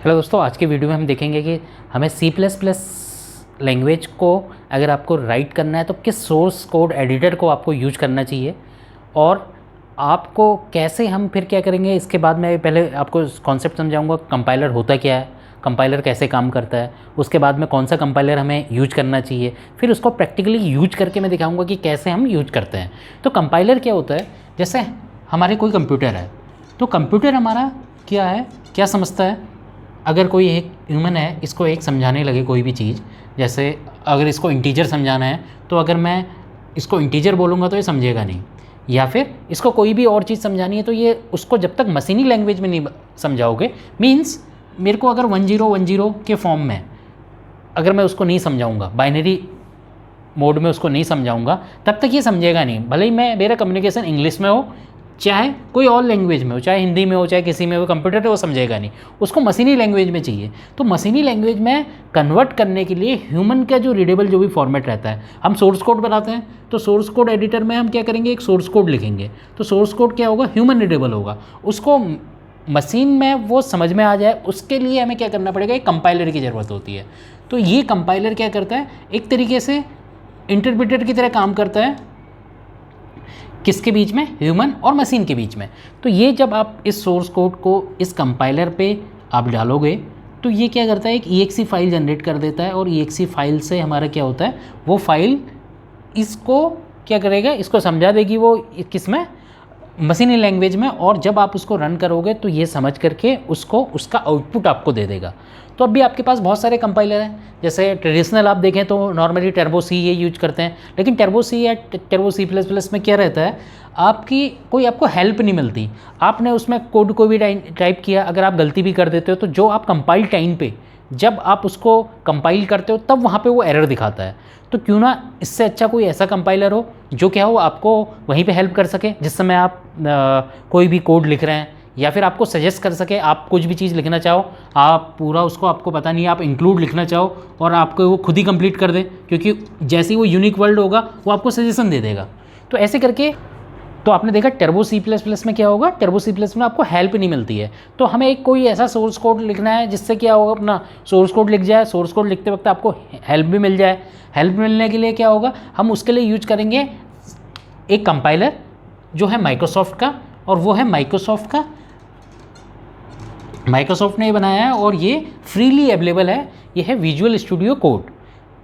Hello दोस्तों, आज के वीडियो में हम देखेंगे कि हमें सी प्लस प्लस लैंग्वेज को अगर आपको राइट करना है तो किस सोर्स कोड एडिटर को आपको यूज करना चाहिए और आपको कैसे हम फिर क्या करेंगे। इसके बाद मैं पहले आपको कॉन्सेप्ट समझाऊंगा, कंपाइलर होता क्या है, कंपाइलर कैसे काम करता है, उसके बाद में कौन सा कंपाइलर हमें यूज करना चाहिए, फिर उसको प्रैक्टिकली यूज करके मैं दिखाऊंगा कि कैसे हम यूज करते हैं। तो कंपाइलर क्या होता है, जैसे हमारे कोई कंप्यूटर है तो कंप्यूटर हमारा क्या है, क्या समझता है। अगर कोई एक ह्यूमन है, इसको एक समझाने लगे कोई भी चीज़, जैसे अगर इसको इंटीजर समझाना है तो अगर मैं इसको इंटीजर बोलूँगा तो ये समझेगा नहीं, या फिर इसको कोई भी और चीज़ समझानी है तो ये उसको जब तक मशीनी लैंग्वेज में नहीं समझाओगे, मीन्स मेरे को अगर 1010 के फॉर्म में अगर मैं उसको नहीं समझाऊँगा, बाइनरी मोड में उसको नहीं समझाऊँगा, तब तक ये समझेगा नहीं। भले ही मेरा कम्युनिकेशन इंग्लिश में हो, चाहे कोई और लैंग्वेज में हो, चाहे हिंदी में हो, चाहे किसी में हो, कंप्यूटर है वो समझेगा नहीं, उसको मशीनी लैंग्वेज में चाहिए। तो मशीनी लैंग्वेज में कन्वर्ट करने के लिए ह्यूमन का जो रीडेबल जो भी फॉर्मेट रहता है, हम सोर्स कोड बनाते हैं तो सोर्स कोड एडिटर में हम क्या करेंगे, एक सोर्स कोड लिखेंगे। तो सोर्स कोड क्या होगा, ह्यूमन रीडेबल होगा, उसको मशीन में वो समझ में आ जाए, उसके लिए हमें क्या करना पड़ेगा, एक कंपाइलर की ज़रूरत होती है। तो ये कंपाइलर क्या करता है, एक तरीके से इंटरप्रेटर की तरह काम करता है, किसके बीच में, ह्यूमन और मशीन के बीच में। तो ये जब आप इस सोर्स कोड को इस कंपाइलर पे आप डालोगे तो ये क्या करता है, एक EXE फाइल जनरेट कर देता है, और EXE फाइल से हमारा क्या होता है, वो फाइल इसको क्या करेगा, इसको समझा देगी वो किस में, मशीनी लैंग्वेज में। और जब आप उसको रन करोगे तो ये समझ करके उसको उसका आउटपुट आपको दे देगा। तो अब भी आपके पास बहुत सारे कंपाइलर हैं, जैसे ट्रेडिशनल आप देखें तो नॉर्मली टर्बो सी ये यूज करते हैं, लेकिन टर्बो सी या टर्बो C++ में क्या रहता है, आपकी कोई आपको हेल्प नहीं मिलती। आपने उसमें कोड को भी टाइप किया, अगर आप गलती भी कर देते हो तो जो आप कंपाइल टाइम पे जब आप उसको कंपाइल करते हो तब वहाँ पे वो एरर दिखाता है। तो क्यों ना इससे अच्छा कोई ऐसा कंपाइलर हो जो क्या हो आपको वहीं पे हेल्प कर सके, जिस समय आप कोई भी कोड लिख रहे हैं, या फिर आपको सजेस्ट कर सके, आप कुछ भी चीज़ लिखना चाहो, आप पूरा उसको आपको पता नहीं है, आप इंक्लूड लिखना चाहो और आपको वो खुद ही कंप्लीट कर दे, क्योंकि जैसे ही वो यूनिक वर्ड होगा वो आपको सजेशन दे देगा। तो ऐसे करके तो आपने देखा टर्बो C++ में क्या होगा, टर्बो C++ में आपको हेल्प नहीं मिलती है। तो हमें एक कोई ऐसा सोर्स कोड लिखना है जिससे क्या होगा, अपना सोर्स कोड लिख जाए, सोर्स कोड लिखते वक्त आपको हेल्प भी मिल जाए। हेल्प मिलने के लिए क्या होगा, हम उसके लिए यूज करेंगे एक कंपाइलर जो है माइक्रोसॉफ्ट का, और वो है माइक्रोसॉफ्ट ने ये बनाया है और ये फ्रीली अवेलेबल है। ये है विजुअल स्टूडियो कोड।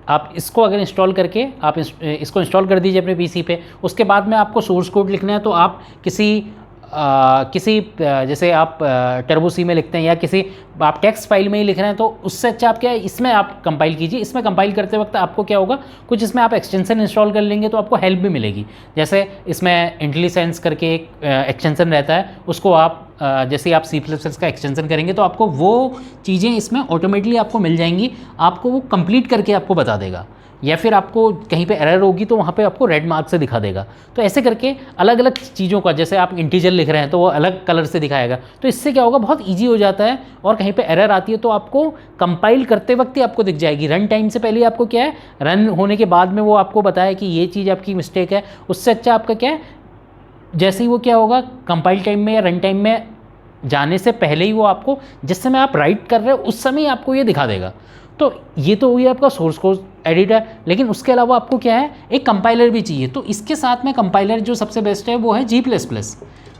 आप इसको अगर इंस्टॉल करके आप इसको इंस्टॉल कर दीजिए अपने पीसी पे। उसके बाद में आपको सोर्स कोड लिखना है तो आप किसी जैसे आप टर्बो सी में लिखते हैं या किसी आप टेक्स्ट फाइल में ही लिख रहे हैं, तो उससे अच्छा आप क्या है, इसमें आप कंपाइल कीजिए। इसमें कंपाइल करते वक्त आपको क्या होगा, कुछ इसमें आप एक्सटेंशन इंस्टॉल कर लेंगे तो आपको हेल्प भी मिलेगी। जैसे इसमें इंटेलिसेंस करके एक एक्सटेंशन रहता है, उसको आप जैसे आप C++ का एक्सटेंशन करेंगे तो आपको वो चीज़ें इसमें ऑटोमेटिकली आपको मिल जाएंगी, आपको वो कंप्लीट करके आपको बता देगा। या फिर आपको कहीं पे एरर होगी तो वहाँ पे आपको रेड मार्क से दिखा देगा। तो ऐसे करके अलग अलग चीज़ों का, जैसे आप इंटीजर लिख रहे हैं तो वो अलग कलर से दिखाएगा। तो इससे क्या होगा, बहुत ईजी हो जाता है, और कहीं पे एरर आती है तो आपको कंपाइल करते वक्त ही आपको दिख जाएगी। रन टाइम से पहले आपको क्या है, रन होने के बाद में वो आपको बताया कि ये चीज़ आपकी मिस्टेक है। उससे अच्छा आपका क्या है, जैसे ही वो क्या होगा, कंपाइल टाइम में या रन टाइम में जाने से पहले ही वो आपको जिस समय आप राइट कर रहे हो उस समय आपको ये दिखा देगा। तो ये तो हुई आपका सोर्स कोड एडिटर, लेकिन उसके अलावा आपको क्या है, एक कंपाइलर भी चाहिए। तो इसके साथ में कंपाइलर जो सबसे बेस्ट है वो है G++।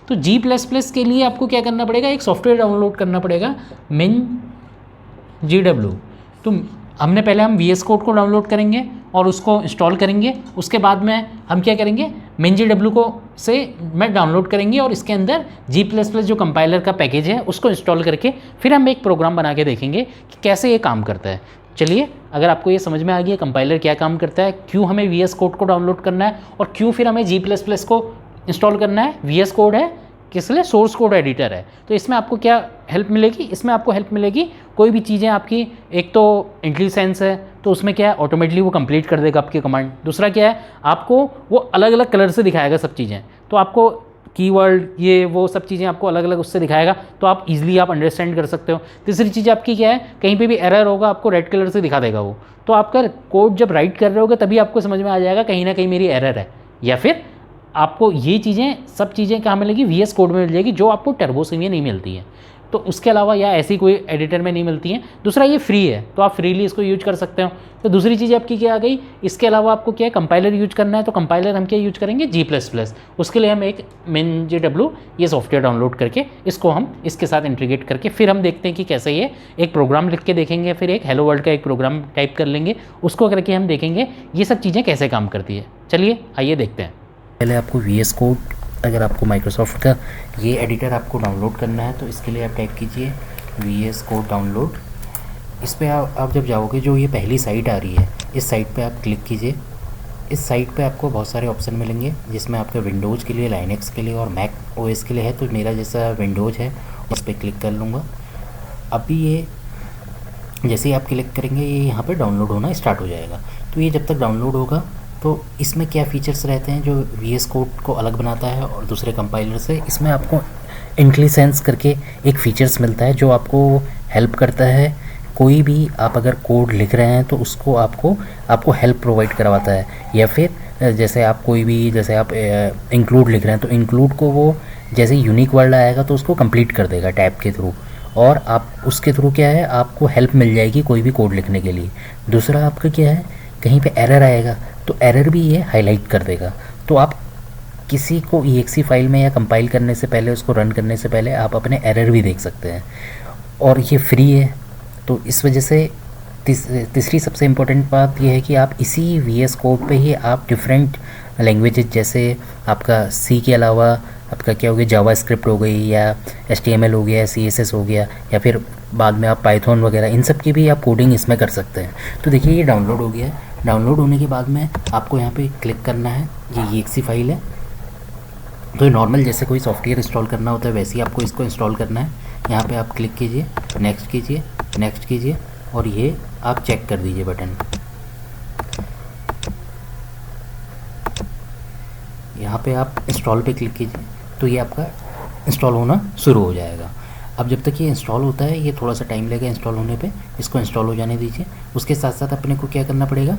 तो G++ के लिए आपको क्या करना पड़ेगा, एक सॉफ्टवेयर डाउनलोड करना पड़ेगा, MinGW। तो हमने पहले हम VS कोड को डाउनलोड करेंगे और उसको इंस्टॉल करेंगे। उसके बाद में हम क्या करेंगे, MinGW को से मैं डाउनलोड करेंगे और इसके अंदर G++ जो कंपाइलर का पैकेज है उसको इंस्टॉल करके फिर हम एक प्रोग्राम बना के देखेंगे कि कैसे ये काम करता है। चलिए, अगर आपको ये समझ में आ गया कंपाइलर क्या काम करता है, क्यों हमें VS कोड को डाउनलोड करना है और क्यों फिर हमें G++ को इंस्टॉल करना है। VS कोड है किस लिए, सोर्स कोड एडिटर है। तो इसमें आपको क्या हेल्प मिलेगी, इसमें आपको हेल्प मिलेगी कोई भी चीज़ें आपकी, एक तो इंटेलिसेंस है तो उसमें क्या है, ऑटोमेटिकली वो कंप्लीट कर देगा आपकी कमांड। दूसरा क्या है, आपको वो अलग अलग कलर से दिखाएगा सब चीज़ें, तो आपको कीवर्ड ये वो सब चीज़ें आपको अलग अलग उससे दिखाएगा, तो आप इजीली आप अंडरस्टैंड कर सकते हो। तीसरी चीज़ आपकी क्या है, कहीं पे भी एरर होगा आपको रेड कलर से दिखा देगा वो, तो आपका कोड जब राइट कर रहे होगे तभी आपको समझ में आ जाएगा कहीं ना कहीं मेरी एरर है। या फिर आपको ये चीज़ें सब चीज़ें कहाँ मिलेगी, VS कोड में मिल जाएगी, जो आपको टर्बो सी में नहीं मिलती है। तो उसके अलावा या ऐसी कोई एडिटर में नहीं मिलती हैं। दूसरा ये फ्री है, तो आप फ्रीली इसको यूज कर सकते हो। तो दूसरी चीज़ आपकी क्या आ गई, इसके अलावा आपको क्या है, कंपाइलर यूज करना है, तो कंपाइलर हम क्या यूज करेंगे, G++। उसके लिए हम एक MinGW ये सॉफ्टवेयर डाउनलोड करके इसको हम इसके साथ इंटीग्रेट करके फिर हम देखते हैं कि कैसे ये एक प्रोग्राम लिख के देखेंगे, फिर एक हेलो वर्ल्ड का एक प्रोग्राम टाइप कर लेंगे, उसको करके हम देखेंगे ये सब चीज़ें कैसे काम करती है। चलिए आइए देखते हैं। पहले आपको VS कोड, अगर आपको माइक्रोसॉफ्ट का ये एडिटर आपको डाउनलोड करना है तो इसके लिए आप टाइप कीजिए VS कोड डाउनलोड। इस पर आप जब जाओगे, जो ये पहली साइट आ रही है, इस साइट पे आप क्लिक कीजिए। इस साइट पे आपको बहुत सारे ऑप्शन मिलेंगे, जिसमें आपके विंडोज़ के लिए, लाइनक्स के लिए और मैक OS के लिए है। तो मेरा जैसा विंडोज़ है उस पर क्लिक कर लूँगा। अभी ये जैसे ही आप क्लिक करेंगे ये यहाँ पे डाउनलोड होना स्टार्ट हो जाएगा। तो ये जब तक डाउनलोड होगा तो इसमें क्या फ़ीचर्स रहते हैं जो VS कोड को अलग बनाता है और दूसरे कंपाइलर से, इसमें आपको इंटेलिसेंस करके एक फ़ीचर्स मिलता है जो आपको हेल्प करता है। कोई भी आप अगर कोड लिख रहे हैं तो उसको आपको हेल्प प्रोवाइड करवाता है। या फिर जैसे आप कोई भी, जैसे आप इंक्लूड लिख रहे हैं तो इंक्लूड को वो जैसे यूनिक वर्ड आएगा तो उसको कंप्लीट कर देगा टैब के थ्रू, और आप उसके थ्रू क्या है, आपको हेल्प मिल जाएगी कोई भी कोड लिखने के लिए। दूसरा आपका क्या है, कहीं पे एरर आएगा तो एरर भी ये हाईलाइट कर देगा। तो आप किसी को EXE फाइल में या कंपाइल करने से पहले, उसको रन करने से पहले आप अपने एरर भी देख सकते हैं। और ये फ्री है, तो इस वजह से तीसरी सबसे इम्पोर्टेंट बात यह है कि आप इसी VS कोड पे ही आप डिफरेंट लैंग्वेजेज, जैसे आपका C के अलावा आपका क्या हो गया, जावास्क्रिप्ट हो गई, या HTML हो गया, CSS हो गया, या फिर बाद में आप पाइथन वगैरह, इन सब की भी आप कोडिंग इसमें कर सकते हैं। तो देखिए ये डाउनलोड हो गया है। डाउनलोड होने के बाद में आपको यहाँ पे क्लिक करना है, ये EXE फाइल है। तो नॉर्मल जैसे कोई सॉफ्टवेयर इंस्टॉल करना होता है वैसे ही आपको इसको इंस्टॉल करना है। यहाँ पे आप क्लिक कीजिए, नेक्स्ट कीजिए, नेक्स्ट कीजिए, और ये आप चेक कर दीजिए बटन। यहाँ पे आप इंस्टॉल पे क्लिक कीजिए तो ये आपका इंस्टॉल होना शुरू हो जाएगा। अब जब तक ये इंस्टॉल होता है, ये थोड़ा सा टाइम लगेगा इंस्टॉल होने पे, इसको इंस्टॉल हो जाने दीजिए। उसके साथ साथ अपने को क्या करना पड़ेगा,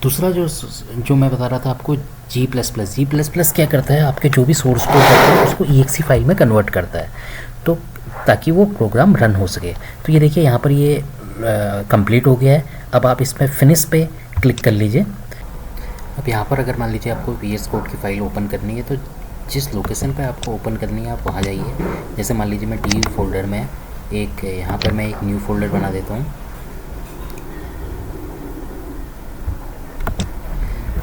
दूसरा जो मैं बता रहा था आपको, G++। क्या करता है, आपके जो भी सोर्स कोड रहता है उसको EXE फाइल में कन्वर्ट करता है, तो ताकि वो प्रोग्राम रन हो सके। तो ये देखिए यहाँ पर ये कंप्लीट हो गया है। अब आप इसमें फिनिश पे क्लिक कर लीजिए। अब यहाँ पर अगर मान लीजिए आपको VS कोड की फ़ाइल ओपन करनी है तो जिस लोकेशन पे आपको ओपन करनी है आप वहाँ जाइए। जैसे मान लीजिए मैं D फोल्डर में एक, यहाँ पर मैं एक न्यू फोल्डर बना देता हूँ।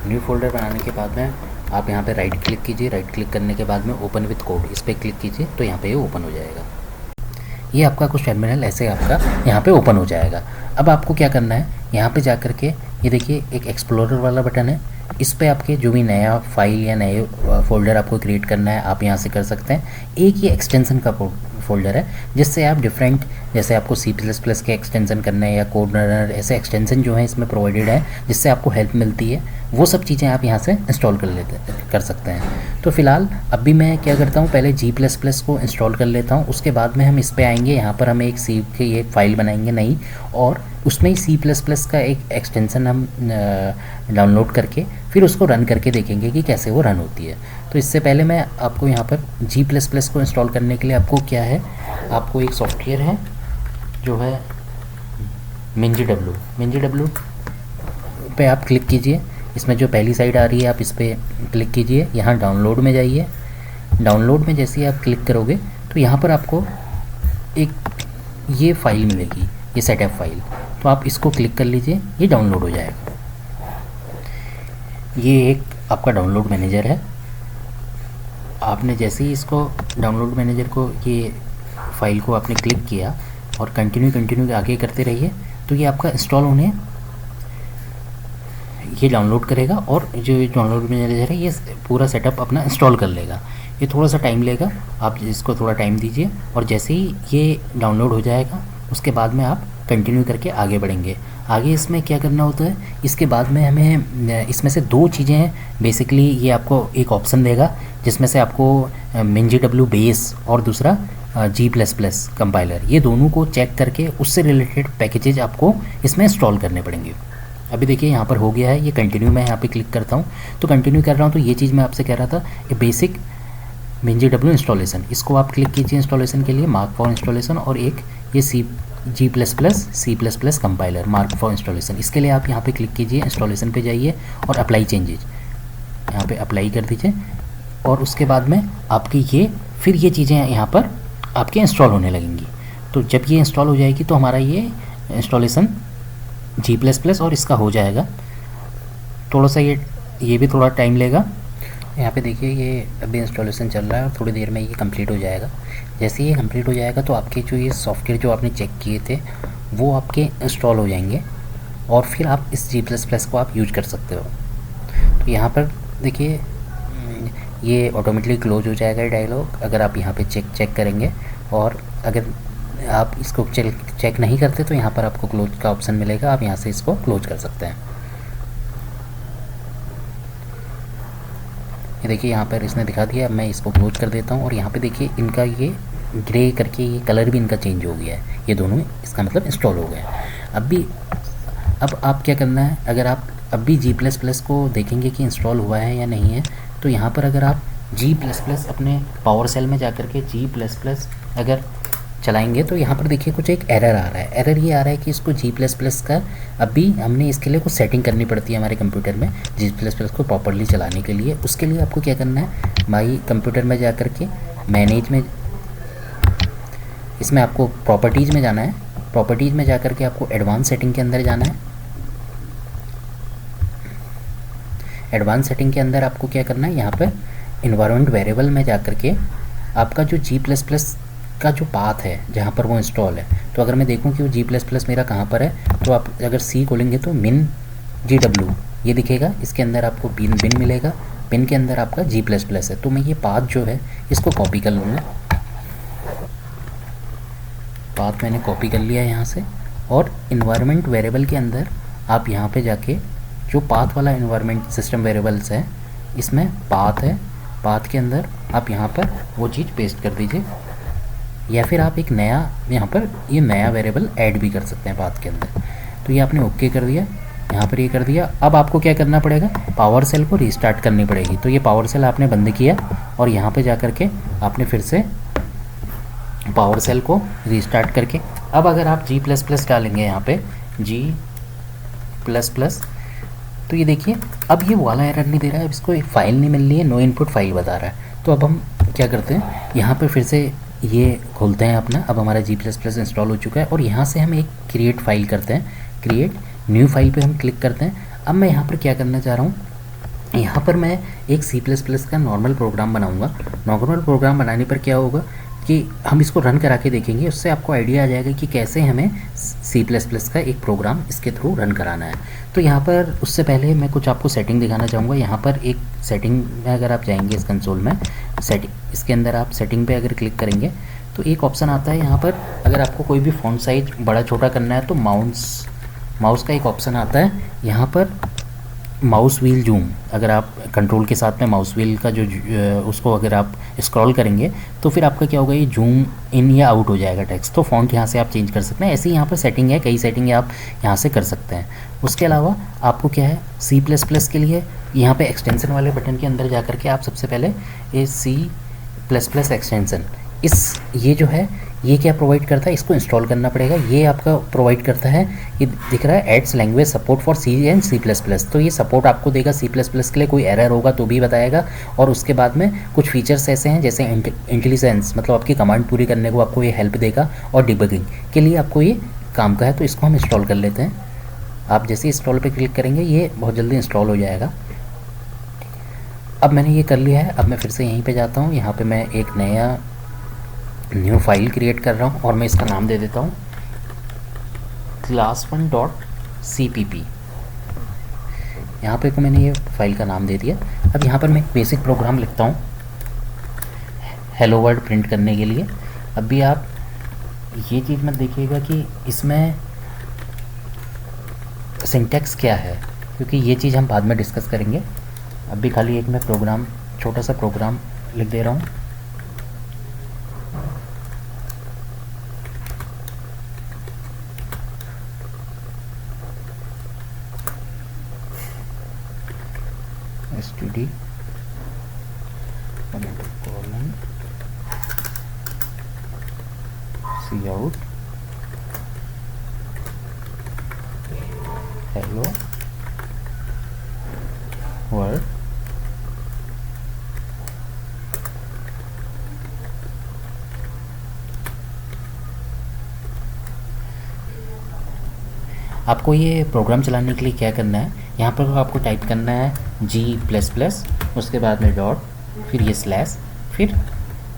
न्यू फोल्डर बनाने के बाद में आप यहाँ पे राइट क्लिक कीजिए। राइट क्लिक करने के बाद में ओपन विथ कोड, इस पर क्लिक कीजिए तो यहाँ पे ये ओपन हो जाएगा। ये आपका कुछ टर्मिनल ऐसे आपका यहाँ पे ओपन हो जाएगा। अब आपको क्या करना है, यहाँ पे जा कर के ये देखिए एक एक्सप्लोरर वाला बटन है, इस पे आपके जो भी नया फाइल या नए फोल्डर आपको क्रिएट करना है आप यहाँ से कर सकते हैं। एक ये एक्सटेंशन का फोल्डर है जिससे आप डिफरेंट, जैसे आपको C++ के एक्सटेंशन करना है या कोड रनर, ऐसे एक्सटेंशन जो है इसमें प्रोवाइडेड है जिससे आपको हेल्प मिलती है, वो सब चीज़ें आप यहाँ से इंस्टॉल कर सकते हैं। तो फिलहाल अभी मैं क्या करता हूँ, पहले G++ को इंस्टॉल कर लेता हूँ, उसके बाद में हम इस पर आएंगे। यहाँ पर हम एक C की एक फ़ाइल बनाएंगे नई, और उसमें ही C++ का एक एक्सटेंशन हम डाउनलोड करके फिर उसको रन करके देखेंगे कि कैसे वो रन होती है। तो इससे पहले मैं आपको यहाँ पर G++ को इंस्टॉल करने के लिए आपको क्या है, आपको एक सॉफ्टवेयर है जो है MinGW पे आप क्लिक कीजिए। इसमें जो पहली साइड आ रही है आप इस पर क्लिक कीजिए। यहाँ डाउनलोड में जाइए। डाउनलोड में जैसे ही आप क्लिक करोगे तो यहाँ पर आपको एक ये फाइल मिलेगी, ये सेटअप फाइल, तो आप इसको क्लिक कर लीजिए, ये डाउनलोड हो जाएगा। ये एक आपका डाउनलोड मैनेजर है। आपने जैसे ही इसको डाउनलोड मैनेजर को, ये फाइल को आपने क्लिक किया और कंटिन्यू आगे करते रहिए तो ये आपका इंस्टॉल होने ये डाउनलोड करेगा, और जो डाउनलोड मैनेजर है ये पूरा सेटअप अपना इंस्टॉल कर लेगा। ये थोड़ा सा टाइम लेगा, आप इसको थोड़ा टाइम दीजिए, और जैसे ही ये डाउनलोड हो जाएगा उसके बाद में आप कंटिन्यू करके आगे बढ़ेंगे। आगे इसमें क्या करना होता है, इसके बाद में हमें इसमें से दो चीज़ें हैं बेसिकली। ये आपको एक ऑप्शन देगा जिसमें से आपको MinGW बेस और दूसरा G++ कंपाइलर, ये दोनों को चेक करके उससे रिलेटेड पैकेजेज आपको इसमें इंस्टॉल करने पड़ेंगे। अभी देखिए यहाँ पर हो गया है, ये कंटिन्यू मैं यहाँ पे क्लिक करता हूँ, तो कंटिन्यू कर रहा हूँ। तो ये चीज़ मैं आपसे कह रहा था, ये बेसिक WinGW इंस्टॉलेशन, इसको आप क्लिक कीजिए इंस्टॉलेशन के लिए, मार्क फॉर इंस्टॉलेशन, और एक ये C++ compiler mark for installation, इसके लिए आप यहाँ पे क्लिक कीजिए, इंस्टॉलेशन पे जाइए और अप्लाई चेंजेज यहाँ पे अप्लाई कर दीजिए। और उसके बाद में आपकी ये फिर ये चीज़ें यहाँ पर आपके इंस्टॉल होने लगेंगी। तो जब ये इंस्टॉल हो जाएगी तो हमारा ये इंस्टॉलेशन G++ और इसका हो जाएगा। थोड़ा सा ये भी थोड़ा टाइम लेगा। यहाँ पे देखिए ये अभी इंस्टॉलेशन चल रहा है और थोड़ी देर में ये कंप्लीट हो जाएगा। जैसे ये कंप्लीट हो जाएगा तो आपके जो ये सॉफ्टवेयर जो आपने चेक किए थे वो आपके इंस्टॉल हो जाएंगे और फिर आप इस G++ को आप यूज कर सकते हो। तो यहाँ पर देखिए ये ऑटोमेटिकली क्लोज हो जाएगा डायलॉग, अगर आप यहाँ पे चेक करेंगे। और अगर आप इसको चेक नहीं करते तो यहाँ पर आपको क्लोज का ऑप्शन मिलेगा, आप यहाँ से इसको क्लोज कर सकते हैं। ये देखिए यहाँ पर इसने दिखा दिया, अब मैं इसको क्लोज कर देता हूँ। और यहाँ पे देखिए इनका ये ग्रे करके ये कलर भी इनका चेंज हो गया है, ये दोनों इसका मतलब इंस्टॉल हो गया। अब आप क्या करना है, अगर आप अब भी G++ को देखेंगे कि इंस्टॉल हुआ है या नहीं है, तो यहाँ पर अगर आप G++ अपने पावर सेल में जाकर के G++ अगर चलाएंगे तो यहाँ पर देखिए कुछ एक एरर आ रहा है। एरर ये आ रहा है कि इसको G++ का अभी हमने इसके लिए कुछ सेटिंग करनी पड़ती है हमारे कंप्यूटर में G++ को प्रॉपरली चलाने के लिए। उसके लिए आपको क्या करना है, माई कंप्यूटर में जा कर के मैनेज में, इसमें आपको प्रॉपर्टीज़ में जाना है। प्रॉपर्टीज़ में जा कर के आपको एडवांस सेटिंग के अंदर जाना है। एडवांस सेटिंग के अंदर आपको क्या करना है, यहाँ पर इन्वायरमेंट वेरिएबल में जा कर के आपका जो G++ का जो पाथ है जहाँ पर वो इंस्टॉल है, तो अगर मैं देखूँ कि वो G++ मेरा कहाँ पर है, तो आप अगर C खोलेंगे तो min-gw ये दिखेगा, इसके अंदर आपको बिन मिलेगा, बिन के अंदर आपका G++ है। तो मैं ये पाथ जो है इसको कॉपी कर लूँगा, पाथ मैंने कॉपी कर लिया है यहाँ से। और इन्वायरमेंट वेरिएबल के अंदर आप यहाँ पे जाके जो पाथ वाला इन्वायरमेंट सिस्टम वेरिएबल्स है इसमें पाथ है, पाथ के अंदर आप यहाँ पर वो चीज़ पेस्ट कर दीजिए, या फिर आप एक नया यहाँ पर ये नया वेरिएबल ऐड भी कर सकते हैं पाथ के अंदर। तो ये आपने ओके कर दिया, यहाँ पर ये कर दिया। अब आपको क्या करना पड़ेगा, पावर सेल को रीस्टार्ट करनी पड़ेगी। तो ये पावर सेल आपने बंद किया और यहाँ पर जा कर के आपने फिर से पावर सेल को रीस्टार्ट करके, अब अगर आप G++ डालेंगे यहाँ पे G++, तो ये देखिए अब ये वाला एरर नहीं दे रहा है, अब इसको एक फ़ाइल नहीं मिल रही है, नो इनपुट फाइल बता रहा है। तो अब हम क्या करते हैं, यहाँ पे फिर से ये खोलते हैं अपना, अब हमारा G++ इंस्टॉल हो चुका है और यहाँ से हम एक क्रिएट फाइल करते हैं, क्रिएट न्यू फाइल पे हम क्लिक करते हैं। अब मैं यहाँ पर क्या करना चाह रहा हूँ, यहाँ पर मैं एक C++ का नॉर्मल प्रोग्राम बनाऊँगा। नॉर्मल प्रोग्राम बनाने पर क्या होगा कि हम इसको रन करा के देखेंगे, उससे आपको आइडिया आ जाएगा कि कैसे हमें C++ का एक प्रोग्राम इसके थ्रू रन कराना है। तो यहाँ पर उससे पहले मैं कुछ आपको सेटिंग दिखाना चाहूँगा। यहाँ पर एक सेटिंग में अगर आप जाएंगे इस कंसोल में, इसके अंदर आप सेटिंग पे अगर क्लिक करेंगे तो एक ऑप्शन आता है यहाँ पर, अगर आपको कोई भी फ़ॉन्ट साइज बड़ा छोटा करना है तो माउस का एक ऑप्शन आता है यहाँ पर, माउस व्हील जूम। अगर आप कंट्रोल के साथ में माउस व्हील का जो उसको अगर आप स्क्रॉल करेंगे तो फिर आपका क्या होगा, ये जूम इन या आउट हो जाएगा टेक्स्ट। तो फ़ॉन्ट यहाँ से आप चेंज कर सकते हैं। ऐसे ही यहाँ पर सेटिंग है, कई सेटिंग आप यहाँ से कर सकते हैं। उसके अलावा आपको क्या है, C++ के लिए यहाँ पे एक्सटेंशन वाले बटन के अंदर जा कर के आप सबसे पहले ये C++ एक्सटेंशन, ये जो है ये क्या प्रोवाइड करता है, इसको इंस्टॉल करना पड़ेगा। ये आपका प्रोवाइड करता है, ये दिख रहा है adds language support for C and C++। तो ये सपोर्ट आपको देगा C++ के लिए, कोई एरर होगा तो भी बताएगा। और उसके बाद में कुछ फीचर्स ऐसे हैं जैसे इंटेलिजेंस, मतलब आपकी कमांड पूरी करने को आपको ये हेल्प देगा, और डिबगिंग के लिए आपको ये काम का है। तो इसको हम इंस्टॉल कर लेते हैं। आप जैसे इंस्टॉल पर क्लिक करेंगे ये बहुत जल्दी इंस्टॉल हो जाएगा। अब मैंने ये कर लिया है, अब मैं फिर से यहीं पर जाता हूँ। यहाँ पर मैं एक न्यू फाइल क्रिएट कर रहा हूँ और मैं इसका नाम दे देता हूँ class1.cpp। यहाँ पे को मैंने ये फाइल का नाम दे दिया। अब यहाँ पर मैं एक बेसिक प्रोग्राम लिखता हूँ हेलो वर्ल्ड प्रिंट करने के लिए। अब भी आप ये चीज़ मत देखिएगा कि इसमें सिंटैक्स क्या है, क्योंकि ये चीज़ हम बाद में डिस्कस करेंगे। अभी खाली एक मैं प्रोग्राम, छोटा सा प्रोग्राम लिख दे रहा हूँ। std सेमीकोलन सी आउट हेलो वर्ल्ड। आपको ये प्रोग्राम चलाने के लिए क्या करना है, यहाँ पर आपको टाइप करना है G++, उसके बाद में डॉट, फिर ये स्लैश, फिर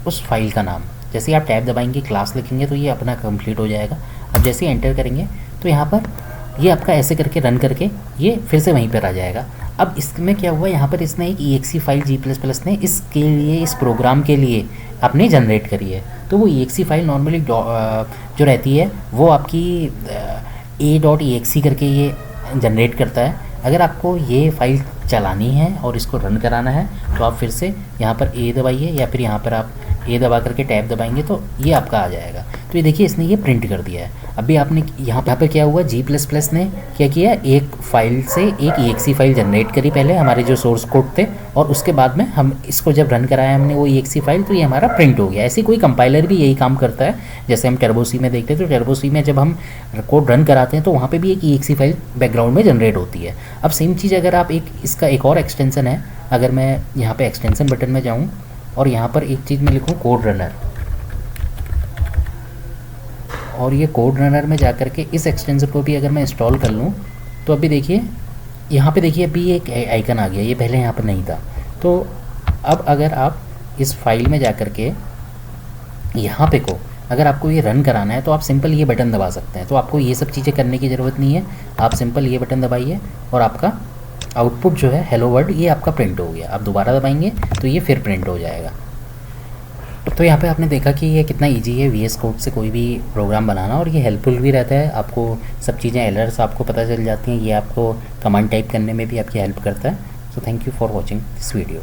उस फाइल का नाम। जैसे आप टैब दबाएंगे, क्लास लिखेंगे तो ये अपना कंप्लीट हो जाएगा। अब जैसे ही एंटर करेंगे तो यहाँ पर ये आपका ऐसे करके रन करके ये फिर से वहीं पर आ जाएगा। अब इसमें क्या हुआ, यहाँ पर इसने एक exe फाइल G++ ने इसके लिए, इस प्रोग्राम के लिए आपने जनरेट करी है। तो वो exe फाइल नॉर्मली जो रहती है वो आपकी a.exe करके ये जनरेट करता है। अगर आपको ये फाइल चलानी है और इसको रन कराना है तो आप फिर से यहाँ पर A दबाइए, या फिर यहाँ पर आप A दबा करके टैब दबाएंगे तो ये आपका आ जाएगा। तो ये देखिए इसने ये प्रिंट कर दिया है। अभी आपने यहाँ पर क्या हुआ, G++ ने क्या किया, एक फ़ाइल से एक exe फाइल जनरेट करी पहले हमारे जो सोर्स कोड थे, और उसके बाद में हम इसको जब रन कराया हमने वो exe फाइल, तो ये हमारा प्रिंट हो गया। ऐसे कोई कंपाइलर भी यही काम करता है। जैसे हम टर्बो सी में देखते हैं तो टर्बो सी में जब हम कोड रन कराते हैं तो वहाँ पर भी एक exe फाइल बैकग्राउंड में जनरेट होती है। अब सेम चीज़ अगर आप इसका एक और एक्सटेंसन है, अगर मैं यहाँ पर एक्सटेंसन बटन में जाऊँ और यहाँ पर एक चीज़ मैं लिखूँ कोड रनर, और ये कोड रनर में जा कर के इस एक्सटेंशन को भी अगर मैं इंस्टॉल कर लूँ तो अभी देखिए यहाँ पे देखिए अभी एक आइकन आ गया, ये पहले यहाँ पर नहीं था। तो अब अगर आप इस फाइल में जा कर के यहाँ पे को अगर आपको ये रन कराना है तो आप सिंपल ये बटन दबा सकते हैं। तो आपको ये सब चीज़ें करने की ज़रूरत नहीं है, आप सिंपल ये बटन दबाइए और आपका आउटपुट जो है हेलो वर्ल्ड ये आपका प्रिंट हो गया। आप दोबारा दबाएंगे तो ये फिर प्रिंट हो जाएगा। तो यहाँ पे आपने देखा कि ये कितना इजी है VS कोड से कोई भी प्रोग्राम बनाना, और ये हेल्पफुल भी रहता है। आपको सब चीज़ें एरर्स आपको पता चल जाती हैं, ये आपको कमांड टाइप करने में भी आपकी हेल्प करता है। So thank you for watching this video.